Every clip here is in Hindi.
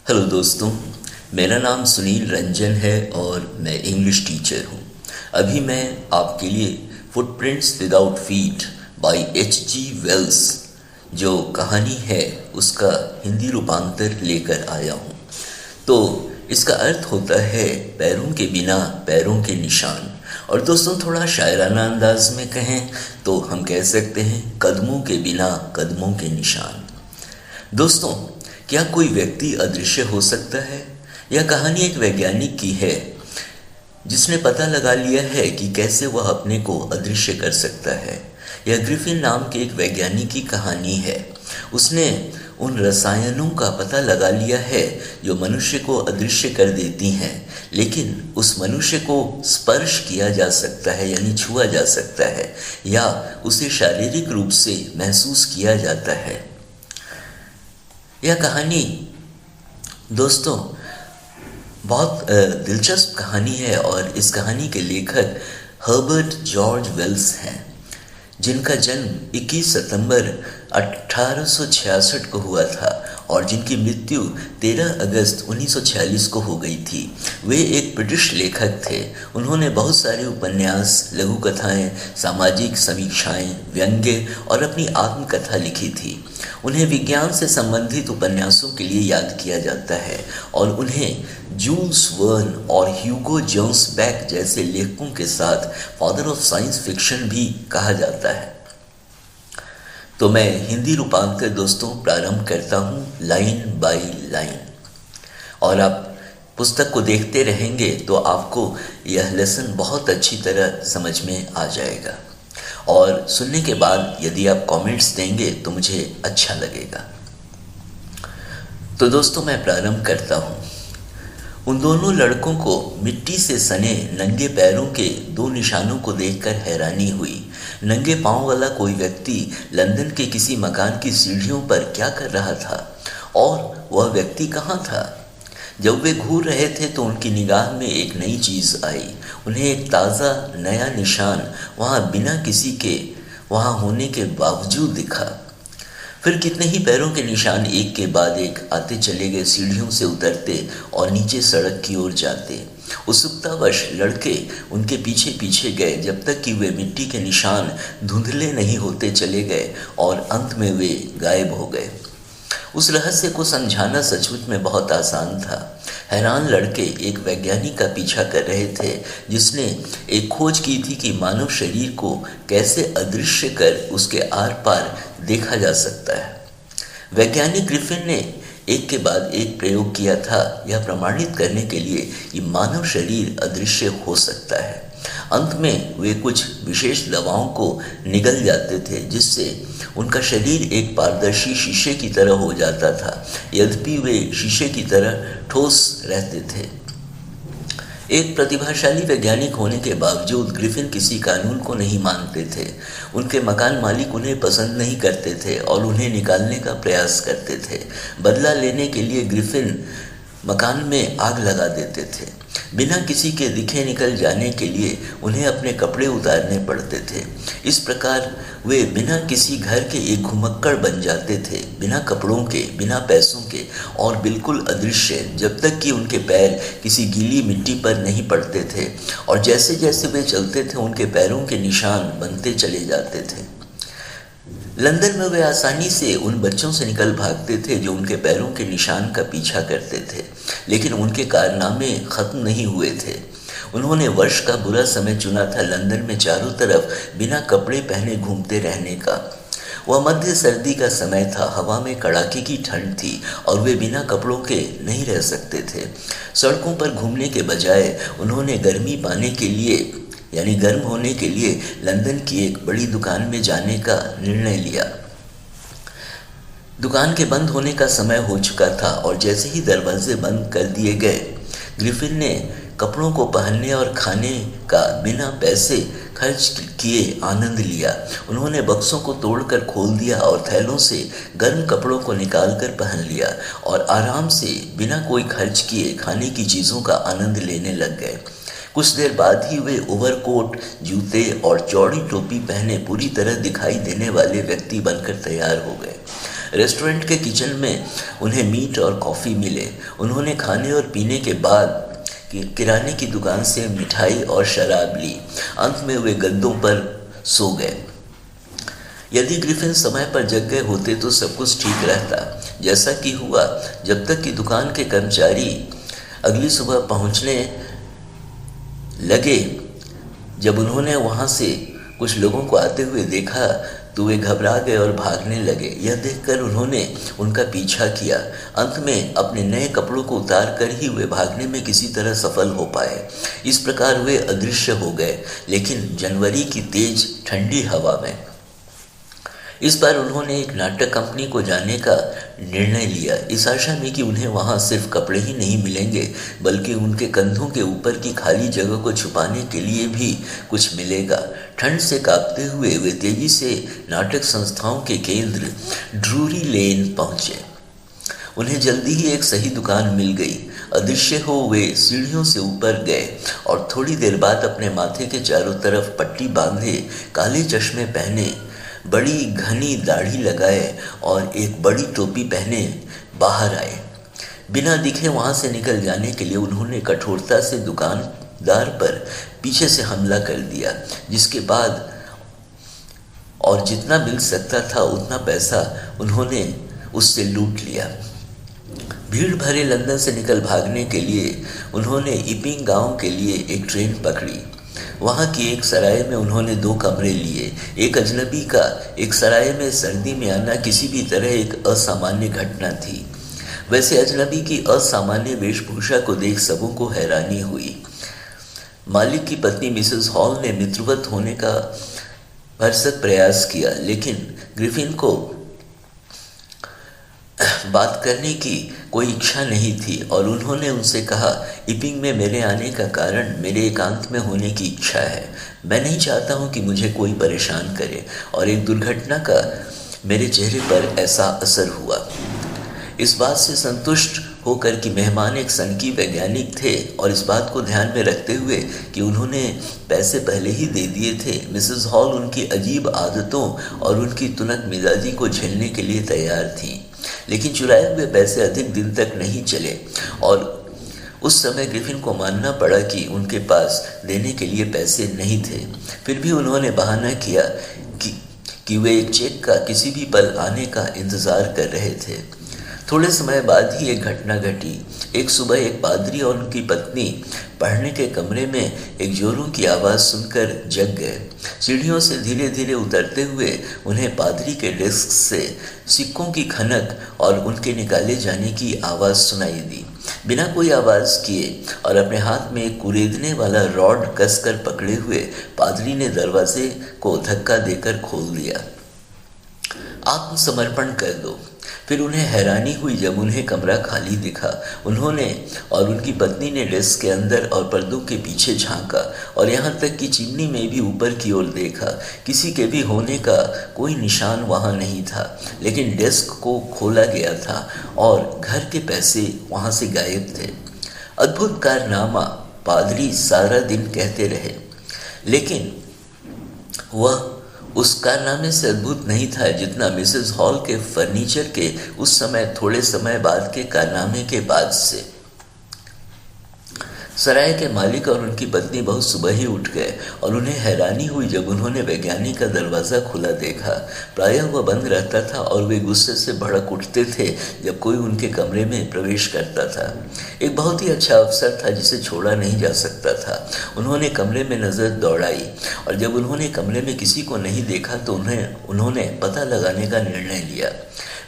हेलो दोस्तों, मेरा नाम सुनील रंजन है और मैं इंग्लिश टीचर हूँ। अभी मैं आपके लिए footprints without feet by H.G. Wells जो कहानी है उसका हिंदी रूपांतर लेकर आया हूँ। तो इसका अर्थ होता है पैरों के बिना पैरों के निशान, और दोस्तों थोड़ा शायराना अंदाज में कहें तो हम कह सकते हैं कदमों के बिना कदमों के निशान। दोस्तों, क्या कोई व्यक्ति अदृश्य हो सकता है? यह कहानी एक वैज्ञानिक की है जिसने पता लगा लिया है कि कैसे वह अपने को अदृश्य कर सकता है। यह ग्रिफिन नाम के एक वैज्ञानिक की कहानी है। उसने उन रसायनों का पता लगा लिया है जो मनुष्य को अदृश्य कर देती हैं, लेकिन उस मनुष्य को स्पर्श किया जा सकता है, यानी छुआ जा सकता है, या उसे शारीरिक रूप से महसूस किया जाता है। यह कहानी दोस्तों बहुत दिलचस्प कहानी है और इस कहानी के लेखक हर्बर्ट जॉर्ज वेल्स हैं, जिनका जन्म 21 सितंबर 1866 को हुआ था और जिनकी मृत्यु 13 अगस्त 1946 को हो गई थी। वे एक ब्रिटिश लेखक थे। उन्होंने बहुत सारे उपन्यास, लघु कथाएं, सामाजिक समीक्षाएं, व्यंग्य और अपनी आत्मकथा लिखी थी। उन्हें विज्ञान से संबंधित उपन्यासों के लिए याद किया जाता है और उन्हें जूल्स वर्न और ह्यूगो जोन्स बैक जैसे लेखकों के साथ फादर ऑफ साइंस फिक्शन भी कहा जाता है। तो मैं हिंदी रूपांतर दोस्तों प्रारंभ करता हूँ लाइन बाय लाइन, और आप पुस्तक को देखते रहेंगे तो आपको यह लेसन बहुत अच्छी तरह समझ में आ जाएगा, और सुनने के बाद यदि आप कमेंट्स देंगे तो मुझे अच्छा लगेगा। तो दोस्तों मैं प्रारंभ करता हूँ। उन दोनों लड़कों को मिट्टी से सने नंगे पैरों के दो निशानों को देखकर हैरानी हुई। नंगे पांव वाला कोई व्यक्ति लंदन के किसी मकान की सीढ़ियों पर क्या कर रहा था, और वह व्यक्ति कहाँ था? जब वे घूर रहे थे तो उनकी निगाह में एक नई चीज़ आई। उन्हें एक ताज़ा नया निशान वहाँ बिना किसी के वहाँ होने के बावजूद दिखा। फिर कितने ही पैरों के निशान एक के बाद एक आते चले गए, सीढ़ियों से उतरते और नीचे सड़क की ओर जाते। उत्सुकतावश लड़के उनके पीछे पीछे गए जब तक कि वे मिट्टी के निशान धुंधले नहीं होते चले गए और अंत में वे गायब हो गए। उस रहस्य को समझाना सचमुच में बहुत आसान था। हैरान लड़के एक वैज्ञानिक का पीछा कर रहे थे जिसने एक खोज की थी कि मानव शरीर को कैसे अदृश्य कर उसके आर पार देखा जा सकता है। वैज्ञानिक ग्रिफिन ने एक के बाद एक प्रयोग किया था यह प्रमाणित करने के लिए कि मानव शरीर अदृश्य हो सकता है। अंत में वे कुछ विशेष दवाओं को निगल जाते थे जिससे उनका शरीर एक पारदर्शी शीशे की तरह हो जाता था, यद्यपि वे शीशे की तरह ठोस रहते थे। एक प्रतिभाशाली वैज्ञानिक होने के बावजूद ग्रिफिन किसी कानून को नहीं मानते थे। उनके मकान मालिक उन्हें पसंद नहीं करते थे और उन्हें निकालने का प्रयास करते थे। बदला लेने के लिए ग्रिफिन मकान में आग लगा देते थे। बिना किसी के दिखे निकल जाने के लिए उन्हें अपने कपड़े उतारने पड़ते थे। इस प्रकार वे बिना किसी घर के एक घुमक्कड़ बन जाते थे, बिना कपड़ों के, बिना पैसों के और बिल्कुल अदृश्य, जब तक कि उनके पैर किसी गीली मिट्टी पर नहीं पड़ते थे। और जैसे जैसे वे चलते थे उनके पैरों के निशान बनते चले जाते थे। लंदन में वे आसानी से उन बच्चों से निकल भागते थे जो उनके पैरों के निशान का पीछा करते थे, लेकिन उनके कारनामे खत्म नहीं हुए थे। उन्होंने वर्ष का बुरा समय चुना था लंदन में चारों तरफ बिना कपड़े पहने घूमते रहने का। वह मध्य सर्दी का समय था, हवा में कड़ाके की ठंड थी और वे बिना कपड़ों के नहीं रह सकते थे। सड़कों पर घूमने के बजाय उन्होंने गर्मी पाने के लिए यानी गर्म होने के लिए लंदन की एक बड़ी दुकान में जाने का निर्णय लिया। दुकान के बंद होने का समय हो चुका था और जैसे ही दरवाजे बंद कर दिए गए, ग्रिफिन ने कपड़ों को पहनने और खाने का बिना पैसे खर्च किए आनंद लिया। उन्होंने बक्सों को तोड़कर खोल दिया और थैलों से गर्म कपड़ों को निकालकर पहन लिया और आराम से बिना कोई खर्च किए खाने की चीज़ों का आनंद लेने लग गए। कुछ देर बाद ही वे ओवरकोट, जूते और चौड़ी टोपी पहने पूरी तरह दिखाई देने वाले व्यक्ति बनकर तैयार हो गए। रेस्टोरेंट के किचन में उन्हें मीट और कॉफ़ी मिले। उन्होंने खाने और पीने के बाद किराने की दुकान से मिठाई और शराब ली। अंत में वे गद्दों पर सो गए। यदि ग्रिफिन समय पर जग गए होते तो सब कुछ ठीक रहता। जैसा कि हुआ, जब तक कि दुकान के कर्मचारी अगली सुबह पहुंचने लगे। जब उन्होंने वहां से कुछ लोगों को आते हुए देखा तो वे घबरा गए और भागने लगे। यह देखकर उन्होंने उनका पीछा किया। अंत में अपने नए कपड़ों को उतार कर ही वे भागने में किसी तरह सफल हो पाए। इस प्रकार वे अदृश्य हो गए, लेकिन जनवरी की तेज ठंडी हवा में। इस बार उन्होंने एक नाटक कंपनी को जाने का निर्णय लिया, इस आशा में कि उन्हें वहां सिर्फ कपड़े ही नहीं मिलेंगे, बल्कि उनके कंधों के ऊपर की खाली जगह को छुपाने के लिए भी कुछ मिलेगा। ठंड से कांपते हुए वे तेजी से नाटक संस्थाओं के केंद्र ड्रूरी लेन पहुंचे। उन्हें जल्दी ही एक सही दुकान मिल गई। अदृश्य हो वे सीढ़ियों से ऊपर गए और थोड़ी देर बाद अपने माथे के चारों तरफ पट्टी बांधे, काले चश्मे पहने, बड़ी घनी दाढ़ी लगाए और एक बड़ी टोपी पहने बाहर आए। बिना दिखे वहां से निकल जाने के लिए उन्होंने कठोरता से दुकानदार पर पीछे से हमला कर दिया, जिसके बाद और जितना मिल सकता था उतना पैसा उन्होंने उससे लूट लिया। भीड़ भरे लंदन से निकल भागने के लिए उन्होंने इपिंग गांव के लिए एक ट्रेन पकड़ी। वहाँ की एक सराय में उन्होंने 2 कमरे लिए। एक अजनबी का एक सराय में सर्दी में आना किसी भी तरह एक असामान्य घटना थी। वैसे अजनबी की असामान्य वेशभूषा को देख सबों को हैरानी हुई। मालिक की पत्नी मिसेस हॉल ने मित्रवत होने का भरसक प्रयास किया, लेकिन ग्रिफिन को बात करने की कोई इच्छा नहीं थी और उन्होंने उनसे कहा, इपिंग में मेरे आने का कारण मेरे एकांत में होने की इच्छा है। मैं नहीं चाहता हूं कि मुझे कोई परेशान करे और एक दुर्घटना का मेरे चेहरे पर ऐसा असर हुआ। इस बात से संतुष्ट होकर कि मेहमान एक सनकी वैज्ञानिक थे और इस बात को ध्यान में रखते हुए कि उन्होंने पैसे पहले ही दे दिए थे, मिसेस हॉल उनकी अजीब आदतों और उनकी तुनक मिजाजी को झेलने के लिए तैयार थी। लेकिन चुराए हुए पैसे अधिक दिन तक नहीं चले और उस समय ग्रिफिन को मानना पड़ा कि उनके पास देने के लिए पैसे नहीं थे। फिर भी उन्होंने बहाना किया कि वे एक चेक का किसी भी पल आने का इंतजार कर रहे थे। थोड़े समय बाद ही एक घटना घटी। एक सुबह एक पादरी और उनकी पत्नी पढ़ने के कमरे में एक जोरों की आवाज़ सुनकर जग गए। सीढ़ियों से धीरे धीरे उतरते हुए उन्हें पादरी के डेस्क से सिक्कों की खनक और उनके निकाले जाने की आवाज़ सुनाई दी। बिना कोई आवाज़ किए और अपने हाथ में एक कुरेदने वाला रॉड कसकर पकड़े हुए पादरी ने दरवाजे को धक्का देकर खोल दिया। आत्मसमर्पण कर दो। फिर उन्हें हैरानी हुई जब उन्हें कमरा खाली दिखा। उन्होंने और उनकी पत्नी ने डेस्क के अंदर और पर्दों के पीछे झांका और यहाँ तक कि चिमनी में भी ऊपर की ओर देखा। किसी के भी होने का कोई निशान वहाँ नहीं था, लेकिन डेस्क को खोला गया था और घर के पैसे वहाँ से गायब थे। अद्भुत कारनामा, पादरी सारा दिन कहते रहे, लेकिन वह उस कारनामे से अद्भुत नहीं था जितना मिसेस हॉल के फर्नीचर के उस समय थोड़े समय बाद के कारनामे के बाद से। सराय के मालिक और उनकी पत्नी बहुत सुबह ही उठ गए और उन्हें हैरानी हुई जब उन्होंने वैज्ञानिक का दरवाज़ा खुला देखा। प्रायः वह बंद रहता था और वे गुस्से से भड़क उठते थे जब कोई उनके कमरे में प्रवेश करता था। एक बहुत ही अच्छा अवसर था जिसे छोड़ा नहीं जा सकता था। उन्होंने कमरे में नज़र दौड़ाई और जब उन्होंने कमरे में किसी को नहीं देखा तो उन्होंने पता लगाने का निर्णय लिया।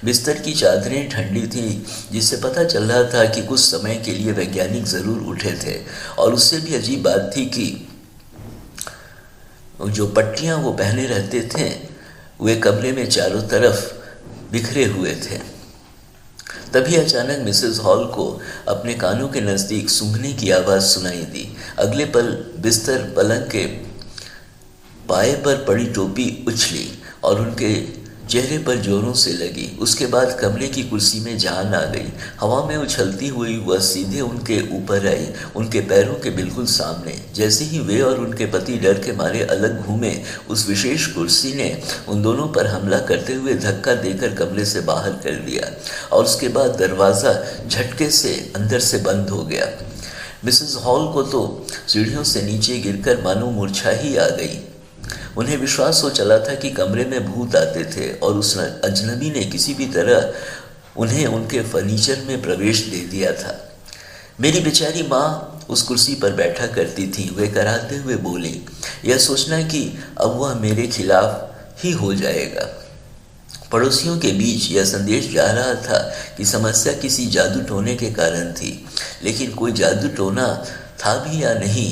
बिस्तर की चादरें ठंडी थीं, जिससे पता चल रहा था कि कुछ समय के लिए वैज्ञानिक ज़रूर उठे थे। और उससे भी अजीब बात थी कि जो पट्टियां वो पहने रहते थे वे कमरे में चारों तरफ बिखरे हुए थे। तभी अचानक मिसेस हॉल को अपने कानों के नज़दीक सूंघने की आवाज़ सुनाई दी। अगले पल बिस्तर पलंग के पाए पर पड़ी टोपी उछली और उनके चेहरे पर जोरों से लगी। उसके बाद कमरे की कुर्सी में जान आ गई। हवा में उछलती हुई वह सीधे उनके ऊपर आई, उनके पैरों के बिल्कुल सामने। जैसे ही वे और उनके पति डर के मारे अलग घूमे, उस विशेष कुर्सी ने उन दोनों पर हमला करते हुए धक्का देकर कमरे से बाहर कर दिया और उसके बाद दरवाज़ा झटके से अंदर से बंद हो गया। मिसेस हॉल को तो सीढ़ियों से नीचे गिरकर मानो मूर्छा ही आ गई। उन्हें विश्वास हो चला था कि कमरे में भूत आते थे और उस अजनबी ने किसी भी तरह उन्हें उनके फर्नीचर में प्रवेश दे दिया था। मेरी बेचारी माँ उस कुर्सी पर बैठा करती थी। वे कराते हुए बोली, यह सोचना कि अब वह मेरे खिलाफ ही हो जाएगा। पड़ोसियों के बीच यह संदेश जा रहा था कि समस्या किसी जादू टोने के कारण थी, लेकिन कोई जादू टोना था भी या नहीं।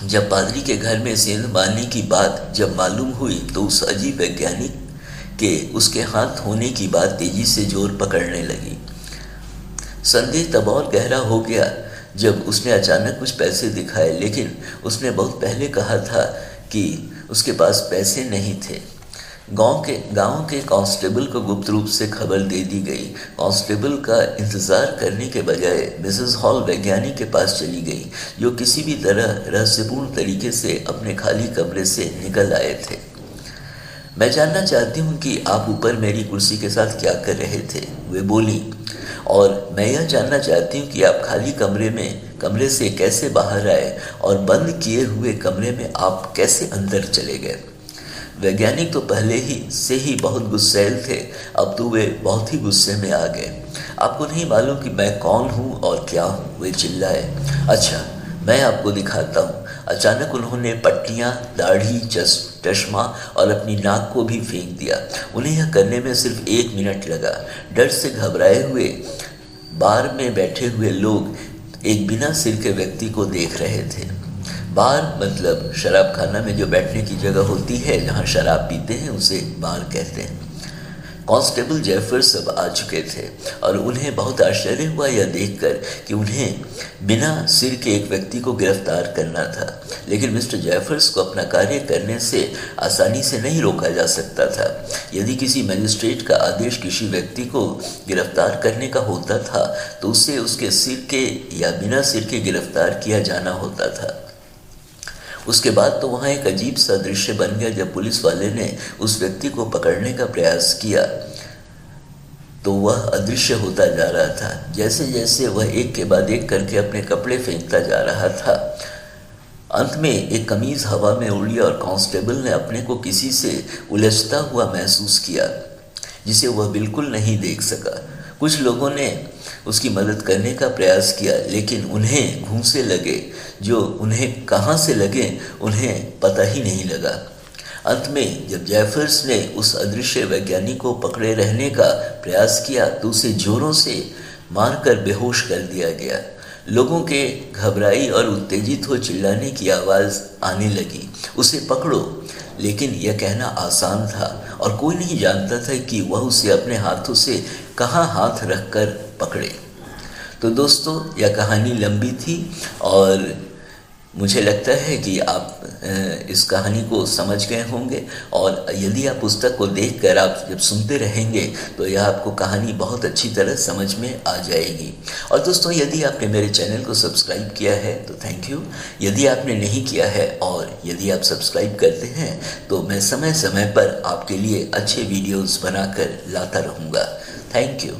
जब पादरी के घर में सेंध मारने की बात जब मालूम हुई तो उस अजीब वैज्ञानिक के उसके हाथ होने की बात तेजी से जोर पकड़ने लगी। संदेह तब और गहरा हो गया जब उसने अचानक कुछ पैसे दिखाए, लेकिन उसने बहुत पहले कहा था कि उसके पास पैसे नहीं थे। गांव के कांस्टेबल को गुप्त रूप से खबर दे दी गई। कांस्टेबल का इंतज़ार करने के बजाय मिसेस हॉल वैज्ञानिक के पास चली गई, जो किसी भी तरह रहस्यपूर्ण तरीके से अपने खाली कमरे से निकल आए थे। मैं जानना चाहती हूँ कि आप ऊपर मेरी कुर्सी के साथ क्या कर रहे थे, वे बोली, और मैं यह जानना चाहती हूँ कि आप खाली कमरे से कैसे बाहर आए और बंद किए हुए कमरे में आप कैसे अंदर चले गए। वैज्ञानिक तो पहले से ही बहुत गुस्सैल थे, अब तो वे बहुत ही गुस्से में आ गए। आपको नहीं मालूम कि मैं कौन हूँ और क्या हूँ, वे चिल्लाए। अच्छा, मैं आपको दिखाता हूँ। अचानक उन्होंने पट्टियाँ, दाढ़ी, चश्मा और अपनी नाक को भी फेंक दिया। उन्हें यह करने में सिर्फ 1 मिनट लगा। डर से घबराए हुए बार में बैठे हुए लोग एक बिना सिर के व्यक्ति को देख रहे थे। बार मतलब शराब खाना में जो बैठने की जगह होती है, जहाँ शराब पीते हैं, उसे बार कहते हैं। कांस्टेबल जेफर्स अब आ चुके थे और उन्हें बहुत आश्चर्य हुआ यह देखकर कि उन्हें बिना सिर के एक व्यक्ति को गिरफ्तार करना था, लेकिन मिस्टर जेफर्स को अपना कार्य करने से आसानी से नहीं रोका जा सकता था। यदि किसी मजिस्ट्रेट का आदेश किसी व्यक्ति को गिरफ्तार करने का होता था तो उसे उसके सिर के या बिना सिर के गिरफ्तार किया जाना होता था। उसके बाद तो वहाँ एक अजीब सा दृश्य बन गया। जब पुलिस वाले ने उस व्यक्ति को पकड़ने का प्रयास किया तो वह अदृश्य होता जा रहा था। जैसे जैसे वह एक के बाद एक करके अपने कपड़े फेंकता जा रहा था, अंत में एक कमीज हवा में उड़ी और कांस्टेबल ने अपने को किसी से उलझता हुआ महसूस किया जिसे वह बिल्कुल नहीं देख सका। कुछ लोगों ने उसकी मदद करने का प्रयास किया, लेकिन उन्हें घूंसे लगे जो उन्हें कहाँ से लगे उन्हें पता ही नहीं लगा। अंत में जब जेफर्स ने उस अदृश्य वैज्ञानिक को पकड़े रहने का प्रयास किया तो उसे जोरों से मारकर बेहोश कर दिया गया। लोगों के घबराई और उत्तेजित हो चिल्लाने की आवाज़ आने लगी, उसे पकड़ो। लेकिन यह कहना आसान था और कोई नहीं जानता था कि वह उसे अपने हाथों से कहाँ हाथ रखकर पकड़े। तो दोस्तों, यह कहानी लंबी थी और मुझे लगता है कि आप इस कहानी को समझ गए होंगे, और यदि आप पुस्तक को देखकर आप जब सुनते रहेंगे तो यह आपको कहानी बहुत अच्छी तरह समझ में आ जाएगी। और दोस्तों, यदि आपने मेरे चैनल को सब्सक्राइब किया है तो थैंक यू। यदि आपने नहीं किया है और यदि आप सब्सक्राइब करते हैं तो मैं समय समय पर आपके लिए अच्छे वीडियोज़ बनाकर लाता रहूँगा। Thank you.